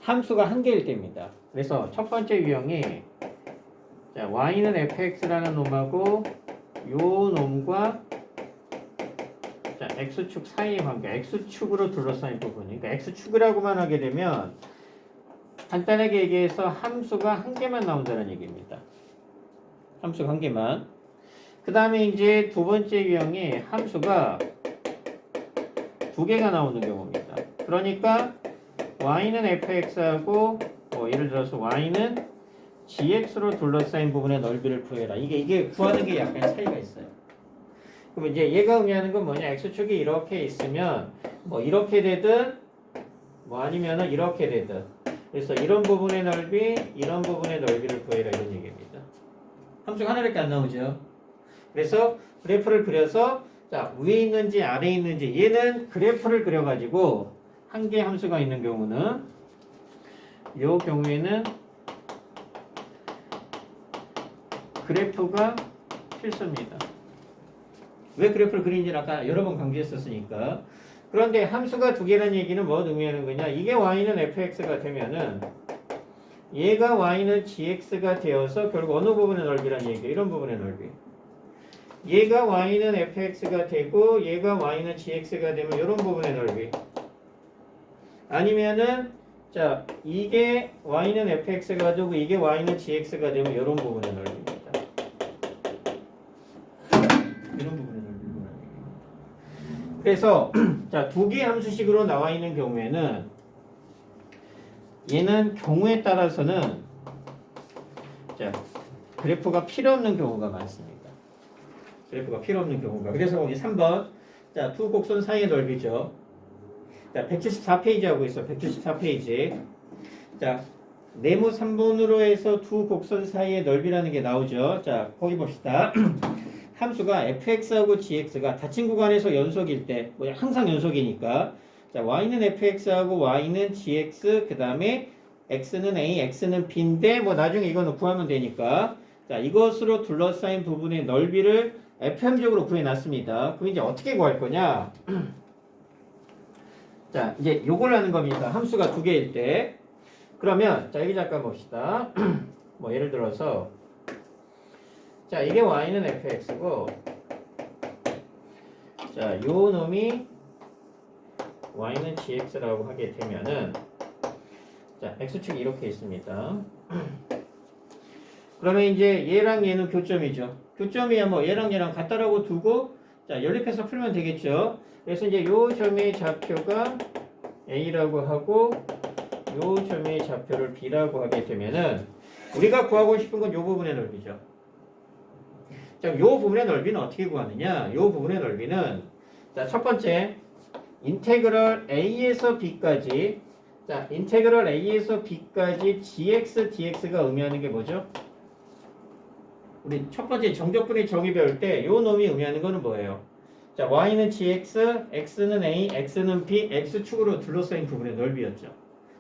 함수가 한 개일 때입니다. 그래서 첫 번째 유형이 자, y는 fx라는 놈하고 요 놈과 자, x축 사이의 관계, x축으로 둘러싸인 부분. 그러니까 x축이라고만 하게 되면 간단하게 얘기해서 함수가 한 개만 나온다는 얘기입니다. 함수가 한 개만. 그 다음에 이제 두 번째 유형이 함수가 두 개가 나오는 경우입니다. 그러니까 y는 fx하고 예를 들어서 y는 gx로 둘러싸인 부분의 넓이를 구해라. 이게 구하는 게 약간 차이가 있어요. 그럼 이제 얘가 의미하는 건 뭐냐? x축이 이렇게 있으면 뭐 이렇게 되든 뭐 아니면은 이렇게 되든. 그래서 이런 부분의 넓이, 이런 부분의 넓이를 구해라 이런 얘기입니다. 함수가 하나밖에 안 나오죠. 그래서 그래프를 그려서 자, 위에 있는지 아래에 있는지 얘는 그래프를 그려가지고 한 개의 함수가 있는 경우는 이 경우에는 그래프가 필수입니다. 왜 그래프를 그리는지는 아까 여러 번 강조했었으니까. 그런데 함수가 두 개라는 얘기는 뭐 의미하는 거냐? 이게 y는 fx가 되면은 얘가 y는 gx가 되어서 결국 어느 부분의 넓이라는 얘기예요? 이런 부분의 넓이. 얘가 y는 fx가 되고 얘가 y는 gx가 되면 이런 부분의 넓이. 아니면은 자 이게 y는 fx가 되고 이게 y는 gx가 되면 이런 부분의 넓이입니다. 이런 부분의 넓이구나. 그래서 자 두 개의 함수식으로 나와 있는 경우에는 얘는 경우에 따라서는 자 그래프가 필요 없는 경우가 많습니다. 그래프가 필요 없는 경우가. 그래서 거기 3번 자 두 곡선 사이의 넓이죠. 자 174페이지 하고 있어. 174페이지. 자 네모 3번으로 해서 두 곡선 사이의 넓이라는 게 나오죠. 자 거기 봅시다. 함수가 fx하고 gx가 닫힌 구간에서 연속일 때, 뭐 항상 연속이니까 자 y는 fx하고 y는 gx 그 다음에 x는 a, x는 b인데 뭐 나중에 이거는 구하면 되니까 자 이것으로 둘러싸인 부분의 넓이를 fm적으로 구해놨습니다. 그럼 이제 어떻게 구할 거냐? 자 이제 요걸 하는 겁니다. 함수가 두 개일 때. 그러면 자 여기 잠깐 봅시다. 뭐 예를 들어서 자 이게 y는 fx고 자 요 놈이 y는 gx라고 하게 되면은 자 x축이 이렇게 있습니다. 그러면 이제 얘랑 얘는 교점이죠. 교점이야 뭐 얘랑 얘랑 같다라고 두고 자 연립해서 풀면 되겠죠. 그래서 이제 요 점의 좌표가 a라고 하고 요 점의 좌표를 b라고 하게 되면은 우리가 구하고 싶은 건 요 부분의 넓이죠. 자, 요 부분의 넓이는 어떻게 구하느냐? 요 부분의 넓이는 자, 첫 번째 인테그럴 a에서 b까지 자, 인테그럴 a에서 b까지 gx, dx가 의미하는 게 뭐죠? 우리 첫 번째 정적분의 정의 배울 때 요 놈이 의미하는 거는 뭐예요? 자, y는 gx, x는 a, x는 b, x축으로 둘러싸인 부분의 넓이였죠.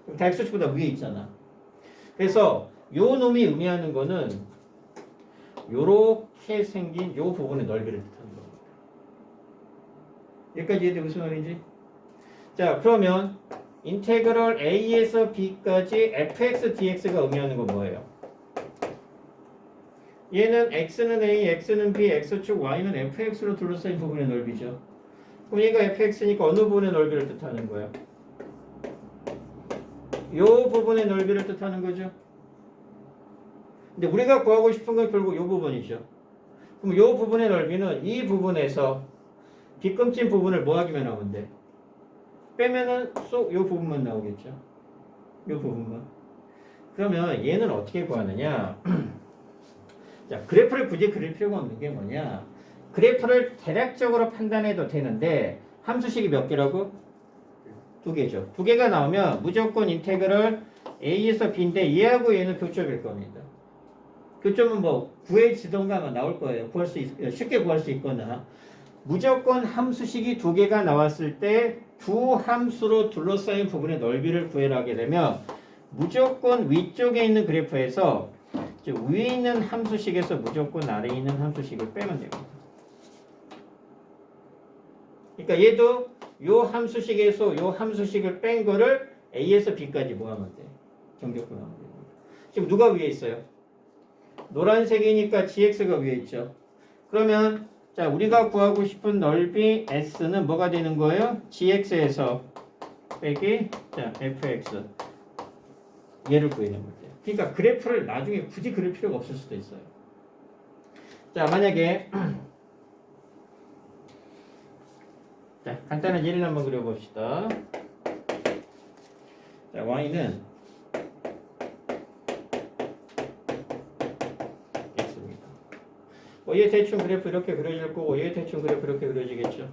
그럼 다 x축보다 위에 있잖아. 그래서 요 놈이 의미하는 거는 요렇게 생긴 요 부분의 넓이를 뜻하는 겁니다. 여기까지 이해돼 무슨 말인지? 자, 그러면 인테그럴 a에서 b까지 fx, dx가 의미하는 건 뭐예요? 얘는 x는 a, x는 b, x축, y는 fx로 둘러싸인 부분의 넓이죠. 그럼 얘가 fx니까 어느 부분의 넓이를 뜻하는 거예요? 요 부분의 넓이를 뜻하는 거죠. 근데 우리가 구하고 싶은 건 결국 요 부분이죠. 그럼 요 부분의 넓이는 이 부분에서 빗금진 부분을 뭐 하기만 하면 돼? 빼면은 쏙 요 부분만 나오겠죠. 요 부분만. 그러면 얘는 어떻게 구하느냐? 자, 그래프를 굳이 그릴 필요가 없는 게 뭐냐? 그래프를 대략적으로 판단해도 되는데 함수식이 몇 개라고? 두 개죠. 두 개가 나오면 무조건 인테그럴 a에서 b인데 얘하고 얘는 교점일 겁니다. 교점은 뭐 구해지던가 나올 거예요. 쉽게 구할 수 있거나 무조건 함수식이 두 개가 나왔을 때 두 함수로 둘러싸인 부분의 넓이를 구해라 하게 되면 무조건 위쪽에 있는 그래프에서 위에 있는 함수식에서 무조건 아래에 있는 함수식을 빼면 됩니다. 그러니까 얘도 요 함수식에서 요 함수식을 뺀 거를 A에서 B까지 뭐 하면 돼? 정적분 하면 돼. 지금 누가 위에 있어요? 노란색이니까 GX가 위에 있죠. 그러면 자 우리가 구하고 싶은 넓이 S는 뭐가 되는 거예요? GX에서 빼기 자 FX 얘를 구해낸 거죠. 그러니까 그래프를 나중에 굳이 그릴 필요가 없을 수도 있어요. 자 만약에 자 간단한 예를 한번 그려봅시다. 자 Y는 X입니다. 얘 대충 그래프 이렇게 그려질 거고 얘 대충 그래프 이렇게 그려지겠죠.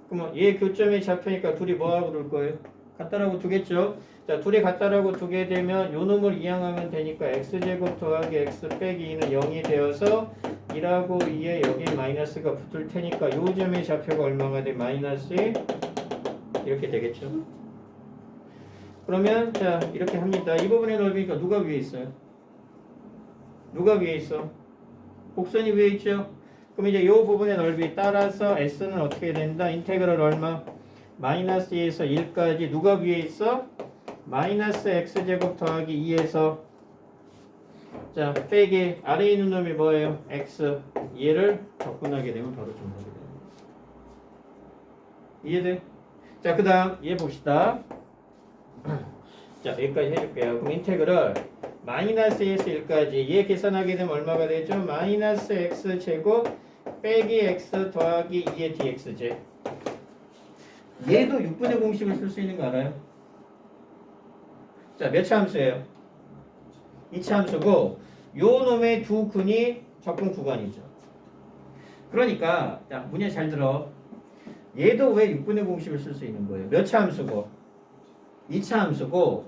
그러면 얘 교점이 잡히니까 둘이 뭐하고 둘 거예요? 같다라고 두겠죠. 자 둘이 같다라고 두게 되면 요 놈을 이항하면 되니까 x제곱 더하기 x 빼기 2는 0이 되어서 1하고 2에 여기 마이너스가 붙을 테니까 요 점의 좌표가 얼마가 돼? 마이너스 1 이렇게 되겠죠. 그러면 자 이렇게 합니다. 이 부분의 넓이니까 누가 위에 있어요? 누가 위에 있어? 곡선이 위에 있죠. 그럼 이제 이 부분의 넓이 따라서 S는 어떻게 된다? 인테그럴 얼마? 마이너스 2에서 1까지 누가 위에 있어? 마이너스 X제곱 더하기 2에서 자 빼기 아래에 있는 놈이 뭐예요? X 얘를 접근하게 되면 바로 정답이 됩니다. 이해돼? 자 그 다음 얘 봅시다. 자 여기까지 해줄게요. 그럼 인테그럴 마이너스 2에서 1까지 얘 계산하게 되면 얼마가 되죠? 마이너스 X제곱 빼기 X 더하기 2의 DX제. 얘도 6분의 공식을 쓸 수 있는 거 알아요? 자, 몇 차 함수예요? 2차 함수고 요 놈의 두 근이 적분 구간이죠. 그러니까 자, 문제 잘 들어. 얘도 왜 6분의 공식을 쓸 수 있는 거예요? 몇 차 함수고? 2차 함수고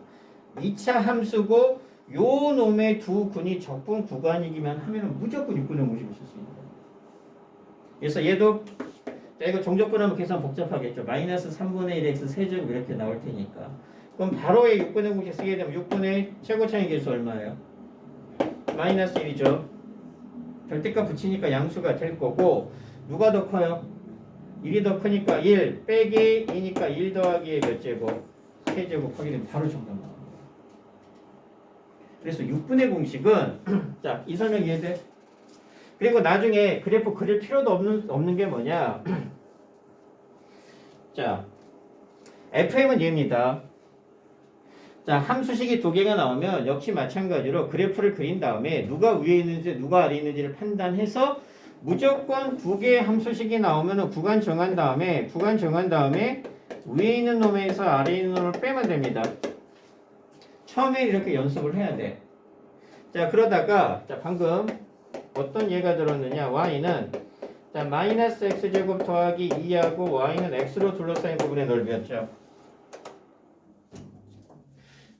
2차 함수고 요 놈의 두 근이 적분 구간이기만 하면 무조건 6분의 공식을 쓸 수 있는 거예요. 그래서 얘도 자, 이거 정적분하면 계산 복잡하겠죠. 마이너스 3분의 1 x 세제곱 이렇게 나올 테니까. 그럼 바로의 6분의 공식 쓰게 되면 6분의 최고차의 개수 얼마예요? 마이너스 1이죠. 절대값 붙이니까 양수가 될 거고 누가 더 커요? 1이 더 크니까 1 빼기 2니까 1 더하기 몇 제곱? 세제곱 하게 되면 바로 정답 나옵니다. 그래서 6분의 공식은 자, 이 설명 이해돼? 그리고 나중에 그래프 그릴 필요도 없는 게 뭐냐? 자, fm은 얘입니다. 자, 함수식이 두 개가 나오면 역시 마찬가지로 그래프를 그린 다음에 누가 위에 있는지 누가 아래에 있는지를 판단해서 무조건 두 개의 함수식이 나오면 구간 정한 다음에 위에 있는 놈에서 아래에 있는 놈을 빼면 됩니다. 처음에 이렇게 연습을 해야 돼. 자, 그러다가 자, 방금 어떤 예가 들었느냐? y는 자 마이너스 x제곱 더하기 2하고 y는 x로 둘러싸인 부분의 넓이였죠.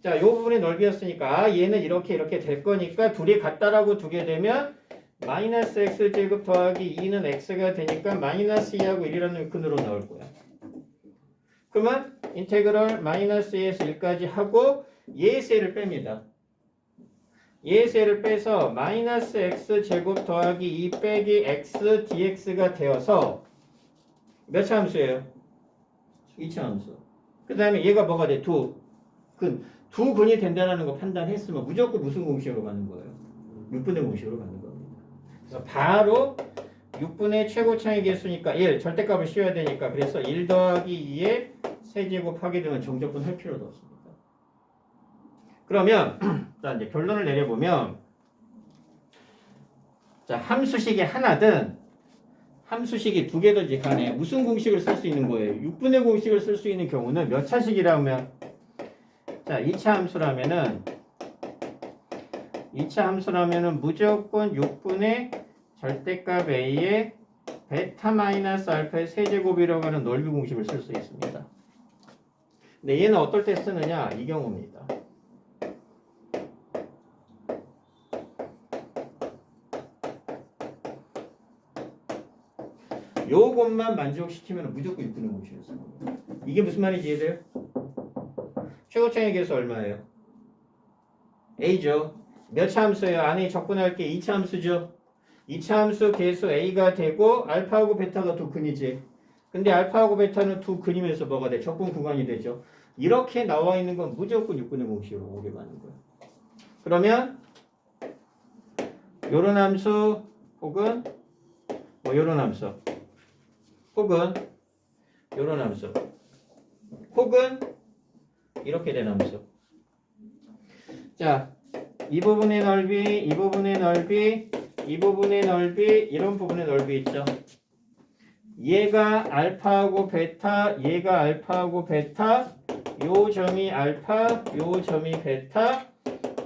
자, 이 부분의 넓이였으니까 얘는 이렇게 될 거니까 둘이 같다라고 두게 되면 마이너스 x제곱 더하기 2는 x가 되니까 마이너스 2하고 1이라는 근으로 나올 거야. 그러면 인테그럴 마이너스 2에서 1까지 하고 얘에서 얘를 뺍니다. 얘에서 얘를 빼서 마이너스 x제곱 더하기 2 빼기 x dx가 되어서 몇 차 함수예요? 2차 함수. 그 다음에 얘가 뭐가 돼? 두 근이 된다는 거 판단했으면 무조건 무슨 공식으로 가는 거예요? 6분의 공식으로 가는 겁니다. 그래서 바로 6분의 최고차의 개수니까 1 절대값을 씌워야 되니까 그래서 1 더하기 2에 세제곱 하게 되면 정적분 할 필요도 없습니다. 그러면 자 이제 결론을 내려보면 자 함수식이 하나든 함수식이 두 개든지 간에 무슨 공식을 쓸 수 있는 거예요? 6분의 공식을 쓸 수 있는 경우는 몇 차식이라면 자 2차 함수라면은 무조건 6분의 절대값 a의 베타 마이너스 알파의 세제곱이라고 하는 넓이 공식을 쓸 수 있습니다. 근데 얘는 어떨 때 쓰느냐? 이 경우입니다. 요것만 만족시키면 무조건 6분의 공식을 쓰는 거예요. 이게 무슨 말인지 이해돼요? 최고차의 개수 얼마예요? a죠. 몇 차 함수예요? 안에 적분할 게 2차 함수죠. 2차 함수 개수 a가 되고 알파하고 베타가 두 근이지. 근데 알파하고 베타는 두 근이면서 뭐가 돼? 적분 구간이 되죠. 이렇게 나와 있는 건 무조건 6분의 공식으로 옮겨가는 거야. 그러면 요런 함수 혹은 뭐 요런 함수 혹은 요런 함수 혹은 이렇게 된 함수. 자, 이 부분의 넓이, 이 부분의 넓이, 이 부분의 넓이, 이런 부분의 넓이 있죠. 얘가 알파하고 베타, 얘가 알파하고 베타, 요 점이 알파, 요 점이 베타,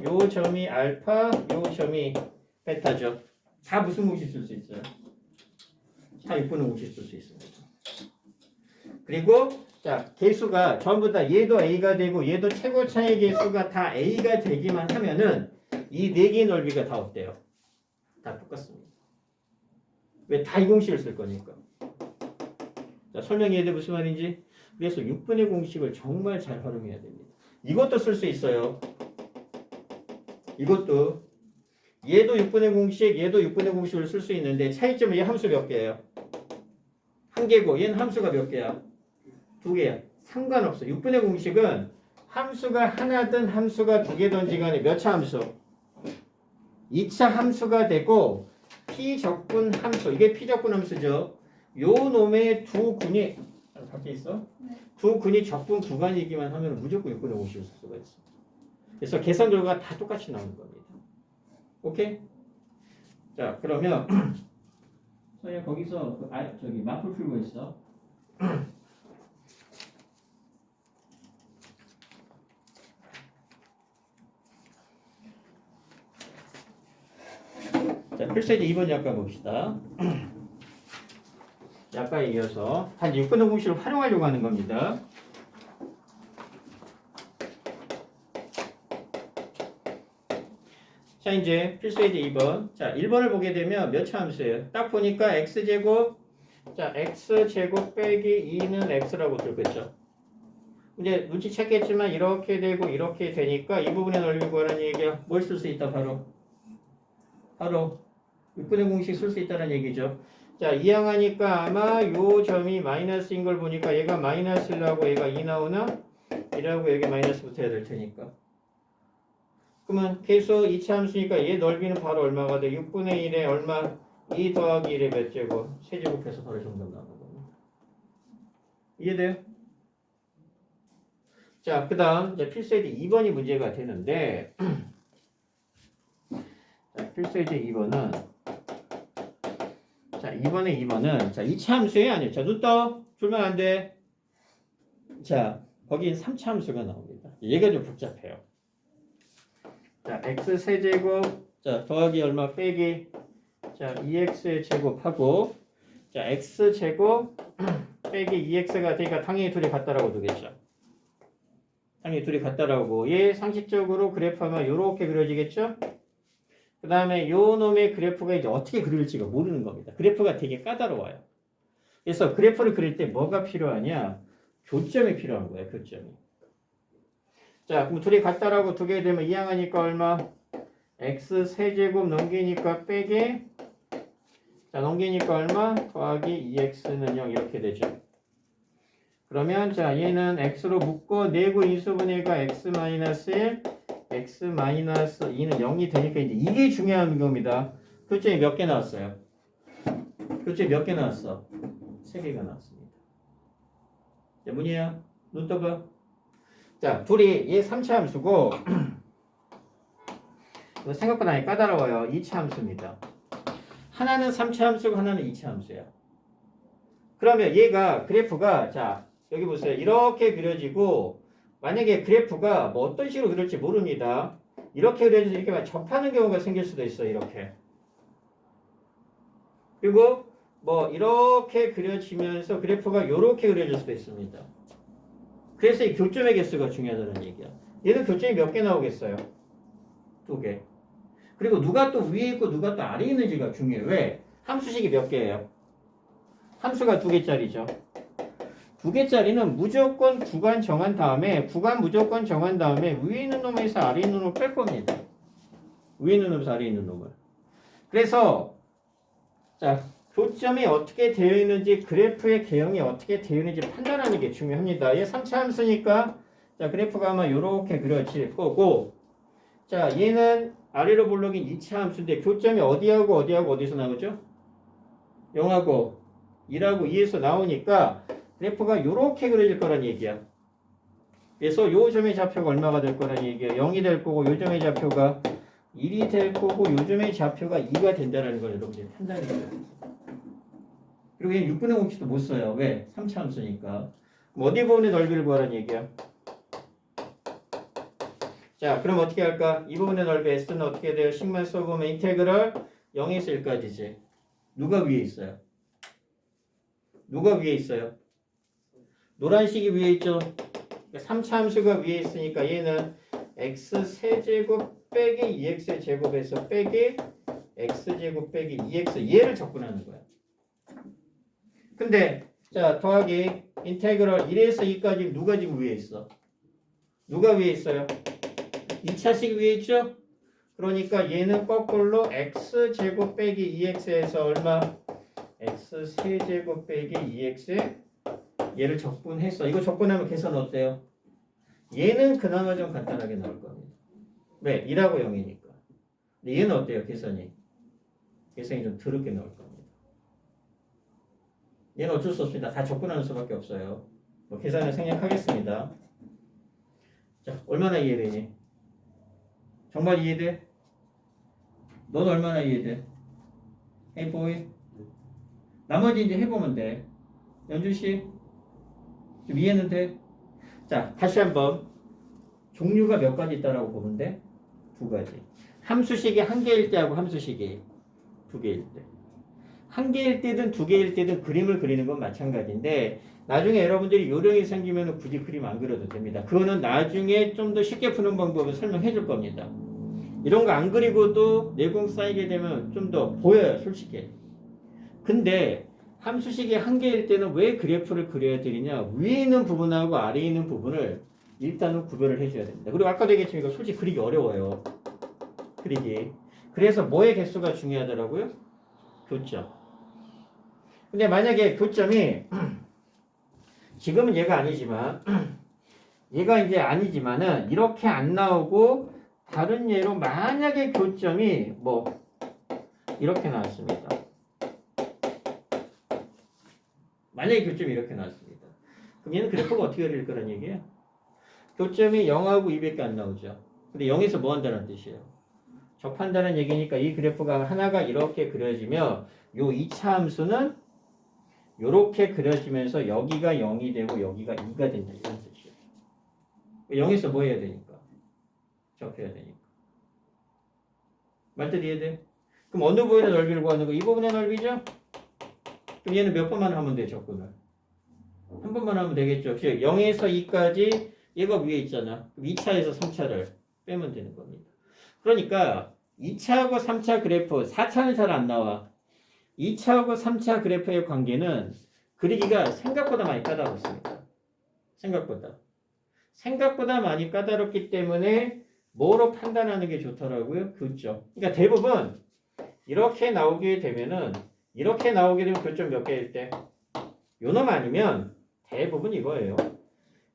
요 점이 알파, 요 점이 베타죠. 다 무슨 공식 쓸 수 있어요? 다 6분의 공식 쓸 수 있습니다. 그리고 자, 개수가 전부 다 얘도 A가 되고 얘도 최고 차이 개수가 다 A가 되기만 하면은 이 네 개의 넓이가 다 어때요? 다 똑같습니다. 왜 다 이 공식을 쓸 거니까. 자, 설명해야 돼 무슨 말인지. 그래서 6분의 공식을 정말 잘 활용해야 됩니다. 이것도 쓸 수 있어요. 이것도 얘도 6분의 공식, 얘도 6분의 공식을 쓸 수 있는데 차이점은 얘 함수 몇 개예요? 한 개고 얘는 함수가 몇 개야? 두 개야. 상관없어. 6분의 공식은 함수가 하나든 함수가 두 개든지 간에 몇 차 함수? 2차 함수가 되고 피적분 함수. 이게 피적분 함수죠. 요 놈의 두 군이 밖에 있어? 네. 두 군이 적분 구간이기만 하면 무조건 6분의 공식을 쓸 수가 있어. 그래서 계산 결과가 다 똑같이 나오는 겁니다. 오케이? 자, 그러면 서야 거기서 저기 마플 풀고 있어. 자, 필수이제 2번 약관 봅시다. 약관에 이어서 단지 6분의 공식을 활용하려고 하는 겁니다. 자, 이제 필수이제 2번. 자, 1번을 보게 되면 몇 차 함수예요? 딱 보니까 x제곱, 자, x제곱 빼기 2는 x라고 들겠죠. 이제 눈치챘겠지만 이렇게 되고 이렇게 되니까 이 부분의 넓이 구하라는 얘기야. 뭘 쓸 수 있다? 바로 6분의 공식 쓸 수 있다는 얘기죠. 자, 이항하니까 아마 요 점이 마이너스인 걸 보니까 얘가 마이너스라고 얘가 2 나오나? 이라고 여기 마이너스 붙어야 될 테니까. 그러면 계수 2차 함수니까 얘 넓이는 바로 얼마가 돼? 6분의 1에 얼마? 2 더하기 1에 몇 제곱? 세제곱해서 바로 정답 나오는 겁니다. 이해돼요? 자, 그 다음 이제 필수이제 2번이 문제가 되는데 자, 필수이제 2번은 자, 2번은 자, 2차 함수예요? 아니에요? 자, 눈 떠. 줄면 안 돼. 자, 거긴 3차 함수가 나옵니다. 얘가 좀 복잡해요. 자, x 세제곱 자, 더하기 얼마 빼기 자, 2x의 제곱하고 자, x 제곱 빼기 2x가 되니까 당연히 둘이 같다라고 되겠죠. 당연히 둘이 같다라고. 얘 상식적으로 그래프하면 이렇게 그려지겠죠? 그 다음에 요 놈의 그래프가 이제 어떻게 그릴지가 모르는 겁니다. 그래프가 되게 까다로워요. 그래서 그래프를 그릴 때 뭐가 필요하냐? 교점이 필요한 거예요. 교점이. 자, 그럼 둘이 같다라고 두게 되면 이항하니까 얼마? x 세제곱 넘기니까 빼기 자, 넘기니까 얼마? 더하기 2x는 0 이렇게 되죠. 그러면 자, 얘는 x로 묶고 내고 인수분해가 x-1 x-2는 0이 되니까 이제 이게 중요한 겁니다. 교점이 몇 개 나왔어요? 교점이 몇 개 나왔어? 3개가 나왔습니다. 자, 문이야. 눈 떠봐. 자, 둘이 얘 3차 함수고 생각보다 까다로워요. 2차 함수입니다. 하나는 3차 함수고 하나는 2차 함수야. 그러면 얘가 그래프가 자, 여기 보세요. 이렇게 그려지고 만약에 그래프가 뭐 어떤 식으로 그릴지 모릅니다. 이렇게 그려져서 이렇게 접하는 경우가 생길 수도 있어요. 이렇게. 그리고 뭐 이렇게 그려지면서 그래프가 이렇게 그려질 수도 있습니다. 그래서 이 교점의 개수가 중요하다는 얘기야. 얘는 교점이 몇 개 나오겠어요? 2개. 그리고 누가 또 위에 있고 누가 또 아래에 있는지가 중요해요. 왜? 함수식이 몇 개예요? 함수가 2개짜리죠. 2개짜리는 무조건 구간 정한 다음에 구간 무조건 정한 다음에 위에 있는 놈에서 아래에 있는 놈을 뺄 겁니다. 위에 있는 놈에서 아래에 있는 놈을. 그래서 자, 교점이 어떻게 되어 있는지 그래프의 개형이 어떻게 되어 있는지 판단하는 게 중요합니다. 얘 3차 함수니까 자, 그래프가 아마 요렇게 그려질 거고, 자, 얘는 아래로 볼록인 2차 함수인데 교점이 어디하고 어디하고 어디서 나오죠? 0하고 1하고 2에서 나오니까 그래프가 요렇게 그려질 거란 얘기야. 그래서 요 점의 좌표가 얼마가 될 거란 얘기야. 0이 될 거고 요 점의 좌표가 1이 될 거고 요 점의 좌표가 2가 된다는 걸 여러분들이 판단해 줘야 돼. 그리고 얘는 6분의 5x도 못 써요. 왜? 3차 함수니까. 그럼 어디 부분의 넓이를 구하라는 얘기야. 자, 그럼 어떻게 할까? 이 부분의 넓이 S는 어떻게 돼요? 식만 써보면 인테그럴 0에서 1까지지. 누가 위에 있어요? 누가 위에 있어요? 노란색이 위에 있죠? 3차 함수가 위에 있으니까 얘는 x 세제곱 빼기 2x 제곱에서 빼기 x제곱 빼기 2x 얘를 접근하는 거야. 근데 자, 더하기 인테그럴 1에서 2까지 누가 지금 위에 있어? 누가 위에 있어요? 2차식 위에 있죠? 그러니까 얘는 거꾸로 x제곱 빼기 2x에서 얼마? x 세제곱 빼기 2x 얘를 적분했어. 이거 적분하면 계산 어때요? 얘는 그나마 좀 간단하게 나올 겁니다. 왜? 1하고 0이니까. 근데 얘는 어때요? 계산이 좀 더럽게 나올 겁니다. 얘는 어쩔 수 없습니다. 다 적분하는 수밖에 없어요. 뭐 계산을 생략하겠습니다. 자, 얼마나 이해되니? 정말 이해돼? 넌 얼마나 이해돼? Hey boy. 나머지 이제 해보면 돼. 연주씨 좀 이해는 돼? 자, 다시 한번 종류가 몇 가지 있다라고 보면 돼? 두 가지. 함수식이 한 개일 때하고 함수식이 두 개일 때. 한 개일 때든 두 개일 때든 그림을 그리는 건 마찬가지인데 나중에 여러분들이 요령이 생기면 굳이 그림 안 그려도 됩니다. 그거는 나중에 좀 더 쉽게 푸는 방법을 설명해 줄 겁니다. 이런 거 안 그리고도 내공 쌓이게 되면 좀 더 보여요, 솔직히. 근데 함수식이 한 개일 때는 왜 그래프를 그려야 되느냐? 위에 있는 부분하고 아래에 있는 부분을 일단은 구별을 해줘야 됩니다. 그리고 아까도 얘기했지만 이거 솔직히 그리기 어려워요. 그리기. 그래서 뭐의 개수가 중요하더라고요? 교점. 근데 만약에 교점이 지금은 얘가 아니지만 얘가 이제 아니지만은 이렇게 안 나오고 다른 예로 만약에 교점이 뭐 이렇게 나왔습니다. 만약에 교점이 이렇게 나왔습니다. 그럼 얘는 그래프가 어떻게 그릴 거란 얘기예요? 교점이 0하고 2밖에 안 나오죠. 근데 0에서 뭐 한다는 뜻이에요? 접한다는 얘기니까 이 그래프가 하나가 이렇게 그려지면 요 2차 함수는 이렇게 그려지면서 여기가 0이 되고 여기가 2가 된다 이런 뜻이에요. 0에서 뭐 해야 되니까? 접해야 되니까. 말뜻 이해돼? 그럼 어느 부분의 넓이를 구하는 거? 이 부분의 넓이죠? 그럼 얘는 몇 번만 하면 돼, 접근을? 한 번만 하면 되겠죠. 0에서 2까지 얘가 위에 있잖아. 그럼 2차에서 3차를 빼면 되는 겁니다. 그러니까 2차하고 3차 그래프, 4차는 잘 안 나와. 2차하고 3차 그래프의 관계는 그리기가 생각보다 많이 까다롭습니다. 생각보다 많이 까다롭기 때문에 뭐로 판단하는 게 좋더라고요? 교점. 그러니까 대부분 이렇게 나오게 되면 교점 몇 개일 때? 요놈 아니면 대부분 이거예요.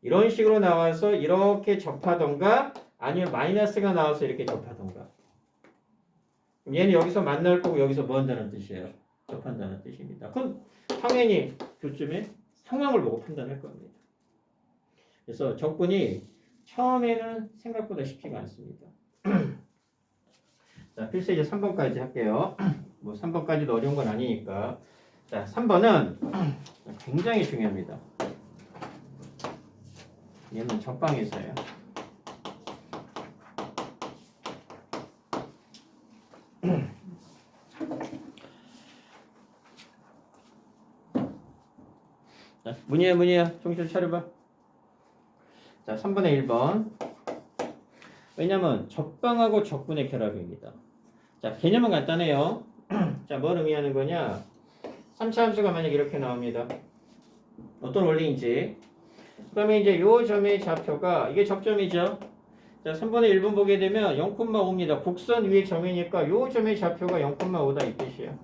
이런 식으로 나와서 이렇게 접하던가 아니면 마이너스가 나와서 이렇게 접하던가. 얘는 여기서 만날 거고 여기서 뭐 한다는 뜻이에요? 접한다는 뜻입니다. 그럼 당연히 교점의 상황을 보고 판단할 겁니다. 그래서 적분이 처음에는 생각보다 쉽지가 않습니다. 자, 필수 이제 3번까지 할게요. 뭐 3번까지도 어려운 건 아니니까. 자, 3번은 굉장히 중요합니다. 얘는 적방에서요. 자, 문이야. 정신 차려봐. 자, 3번의 1번. 왜냐면 적방하고 적분의 결합입니다. 자, 개념은 간단해요. 자, 뭘 의미하는 거냐? 3차 함수가 만약 이렇게 나옵니다. 어떤 원리인지. 그러면 이제 요 점의 좌표가 이게 접점이죠. 자, 3번의 1번 보게 되면 0,5입니다. 곡선 위의 점이니까 요 점의 좌표가 0,5다 이 뜻이에요.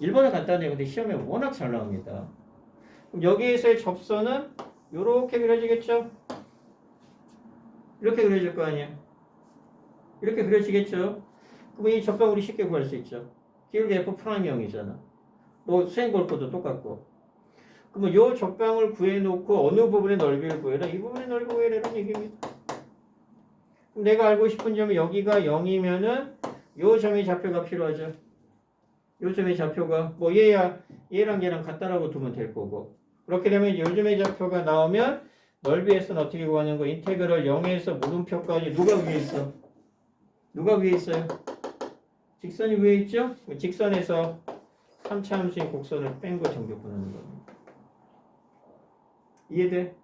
1번은 간단해요. 근데 시험에 워낙 잘 나옵니다. 그럼 여기에서의 접선은 요렇게 그려지겠죠? 이렇게 그려질 거 아니야. 이렇게 그려지겠죠. 그럼 이 접방 우리 쉽게 구할 수 있죠. 기울기 F'0이잖아. 뭐 수행 골프도 똑같고. 그러면 요 접방을 구해놓고 어느 부분의 넓이를 구해라? 이 부분의 넓이 구해라는 얘기입니다. 그럼 내가 알고 싶은 점이 여기가 0이면은 요 점의 좌표가 필요하죠. 요 점의 좌표가 뭐 얘랑 얘랑 같다라고 두면 될 거고. 그렇게 되면 요 점의 좌표가 나오면 넓이에서는 어떻게 구하는 거? 인테그럴 0에서 물음표까지 누가 위에 있어? 누가 위에 있어요? 직선이 위에 있죠? 직선에서 3차 함수인 곡선을 뺀 거 정규 구하는 겁니다. 이해돼?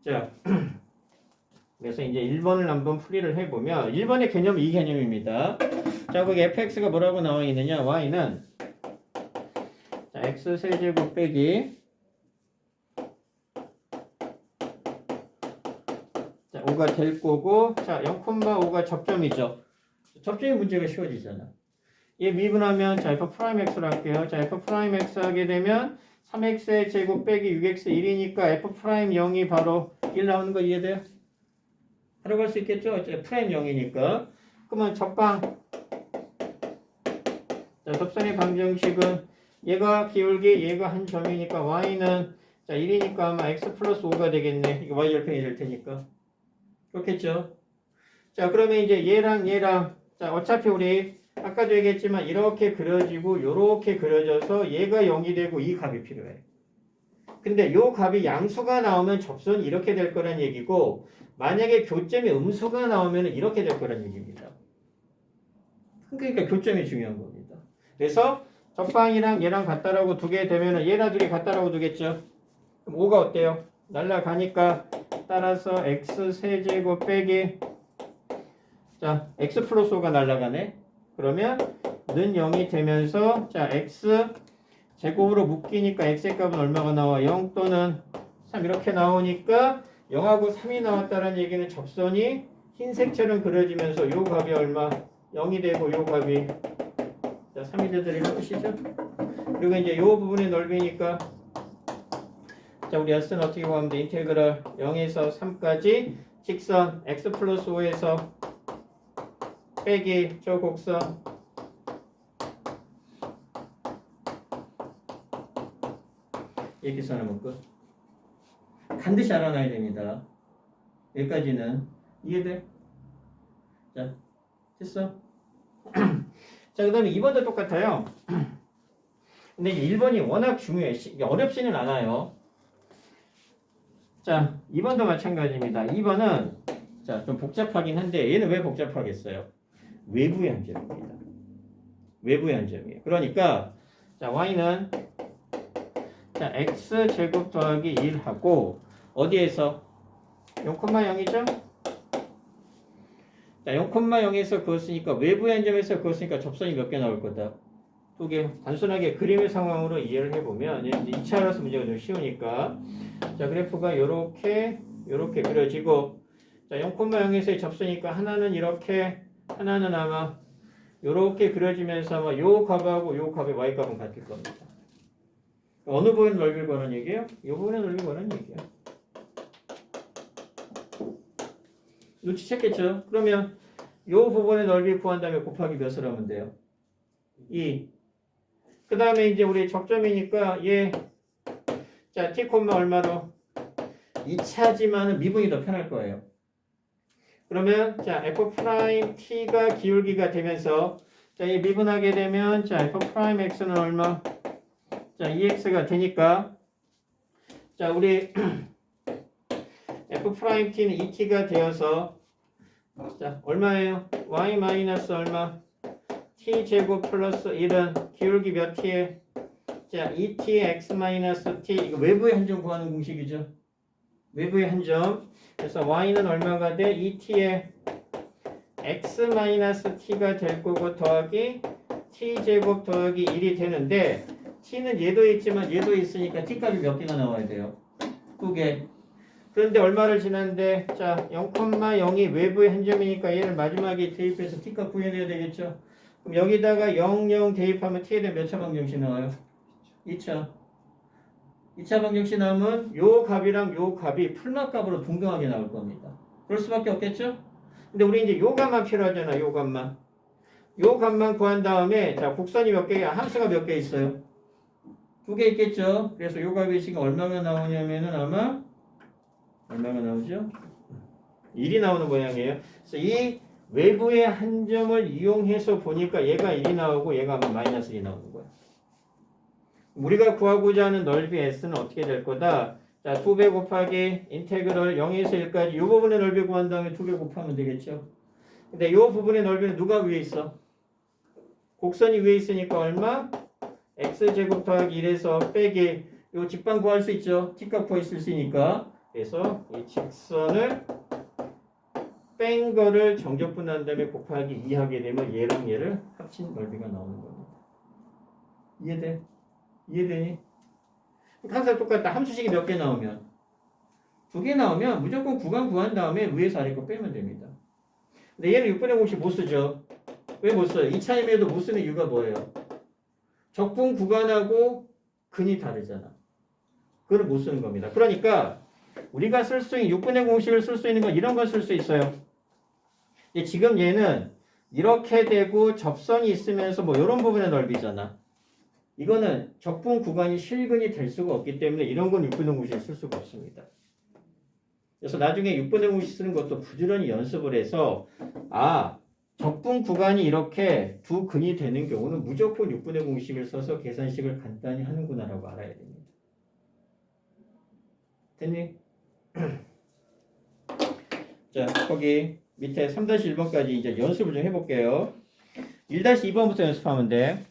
자, 그래서 이제 1번을 한번 풀이를 해보면 1번의 개념은 이 개념입니다. 자, 거기 fx가 뭐라고 나와 있느냐? y는 자, x 세제곱 빼기 자, 5가 될 거고 자, 0,5가 접점이죠. 접점이 문제가 쉬워지잖아. 얘 미분하면 자, f'x로 할게요. 자, f'x 하게 되면 3x의 제곱 빼기 6x 1이니까 f'0이 바로 1 나오는 거 이해돼요? 하려고 할 수 있겠죠? 프라임 0이니까. 그러면 접방. 자, 접선의 방정식은 얘가 기울기, 얘가 한 점이니까 y는 자 1이니까 아마 x 플러스 5가 되겠네. 이거 y 절편이 될 테니까. 그렇겠죠? 자, 그러면 이제 얘랑 자, 어차피 우리 아까도 얘기했지만 이렇게 그려지고 요렇게 그려져서 얘가 0이 되고 이 값이 필요해. 근데 요 값이 양수가 나오면 접선이 이렇게 될 거란 얘기고 만약에 교점이 음수가 나오면 이렇게 될 거란 얘기입니다. 그러니까 교점이 중요한 겁니다. 그래서 접방이랑 얘랑 같다라고 두게 되면 얘랑 두 개 같다라고 두겠죠. 그럼 5가 어때요? 날라가니까 따라서 x 세제곱 빼기 자 x 플러스 5가 날라가네. 그러면 는 0이 되면서 자 x 제곱으로 묶이니까 x의 값은 얼마가 나와? 0 또는 3 이렇게 나오니까 0하고 3이 나왔다는 얘기는 접선이 흰색처럼 그려지면서 요 값이 얼마? 0이 되고 요 값이 자 3이 되더라 이런 뜻이죠. 그리고 이제 요 부분의 넓이니까 자 우리 S는 어떻게 구하면 돼? 인테그럴 0에서 3까지 직선 x 플러스 5에서 빼기 저 곡선 이렇게 써놓으면 끝. 반드시 알아놔야 됩니다. 여기까지는 이해돼? 자, 됐어? 자, 그 다음에 2번도 똑같아요. 근데 1번이 워낙 중요해. 어렵지는 않아요. 자, 2번도 마찬가지입니다. 2번은 자, 좀 복잡하긴 한데 얘는 왜 복잡하겠어요? 외부의 한 점입니다. 외부의 한 점이에요. 그러니까 자, y는 자, x제곱 더하기 1하고 어디에서? 0,0이죠? 자, 0,0에서 그었으니까 외부의 한 점에서 그었으니까 접선이 몇 개 나올 거다? 2개. 단순하게 그림의 상황으로 이해를 해보면 2차라서 문제가 좀 쉬우니까 자, 그래프가 요렇게 그려지고 자, 0,0에서의 접선이니까 하나는 이렇게 하나는 아마 요렇게 그려지면서 아마 요 값하고 요 값의 y값은 같을 겁니다. 어느 부분의 넓이를 구하는 얘기예요? 이 부분의 넓이를 구하는 얘기예요. 눈치챘겠죠? 그러면 이 부분의 넓이 구한 다음에 곱하기 몇을 하면 돼요? 2. 그 다음에 이제 우리 적점이니까 얘 자, t, 얼마로? 2차지만은 미분이 더 편할 거예요. 그러면 자, f't가 기울기가 되면서 자, 이 미분하게 되면 자, f'x는 얼마? 자, 2x가 되니까 자, 우리 f't는 2t가 되어서 자, 얼마예요? y 마이너스 얼마? t제곱 플러스 1은 기울기 몇 t에? 자, 2t의 x 마이너스 t 이거 외부의 한 점 구하는 공식이죠. 외부의 한 점. 그래서 y는 얼마가 돼? 2t의 x 마이너스 t가 될 거고 더하기 t제곱 더하기 1이 되는데 t는 얘도 있지만 얘도 있으니까 t값이 몇 개가 나와야 돼요? 2개. 그런데 얼마를 지났는데 자 0,0이 외부의 한 점이니까 얘를 마지막에 대입해서 t값 구해내야 되겠죠? 그럼 여기다가 0, 0 대입하면 t에 대한 몇 차 방정식 나와요? 2차. 2차 방정식 나오면 요 값이랑 요 값이 풀막값으로 동등하게 나올 겁니다. 그럴 수밖에 없겠죠? 근데 우리 이제 요 값만 필요하잖아. 요 값만. 요 값만 구한 다음에 자 곡선이 몇 개야? 함수가 몇 개 있어요? 2개 있겠죠? 그래서 요 값이 지금 얼마가 나오냐면은 아마 얼마가 나오죠? 1이 나오는 모양이에요. 그래서 이 외부의 한 점을 이용해서 보니까 얘가 1이 나오고 얘가 아마 마이너스 1이 나오는 거야. 우리가 구하고자 하는 넓이 S는 어떻게 될 거다? 자, 2배 곱하기 인테그럴 0에서 1까지 이 부분의 넓이 구한 다음에 2배 곱하면 되겠죠? 근데 이 부분의 넓이는 누가 위에 있어? 곡선이 위에 있으니까 얼마? x제곱 더하기 1에서 빼기 이 직방 구할 수 있죠? t값 구할 수 있으니까 그래서 이 직선을 뺀 거를 정적분한 다음에 곱하기 2 하게 되면 얘랑 얘를 합친 넓이가 나오는 겁니다. 이해돼? 이해되니? 항상 똑같다. 함수식이 몇 개 나오면 2개 나오면 무조건 구간 구한 다음에 위에서 아래 거 빼면 됩니다. 근데 얘는 6분의 공식 못 쓰죠. 왜 못 써요? 2차임에도 못 쓰는 이유가 뭐예요? 적분 구간하고 근이 다르잖아. 그걸 못 쓰는 겁니다. 그러니까 우리가 쓸 수 있는 6분의 공식을 쓸 수 있는 건 이런 걸 쓸 수 있어요. 지금 얘는 이렇게 되고 접선이 있으면서 뭐 이런 부분의 넓이잖아. 이거는 적분 구간이 실근이 될 수가 없기 때문에 이런 건 6분의 공식을 쓸 수가 없습니다. 그래서 나중에 6분의 공식 쓰는 것도 부지런히 연습을 해서 적분 구간이 이렇게 두 근이 되는 경우는 무조건 6분의 공식을 써서 계산식을 간단히 하는구나 라고 알아야 됩니다. 됐니? 자, 거기 밑에 3-1번까지 이제 연습을 좀 해볼게요. 1-2번부터 연습하면 돼.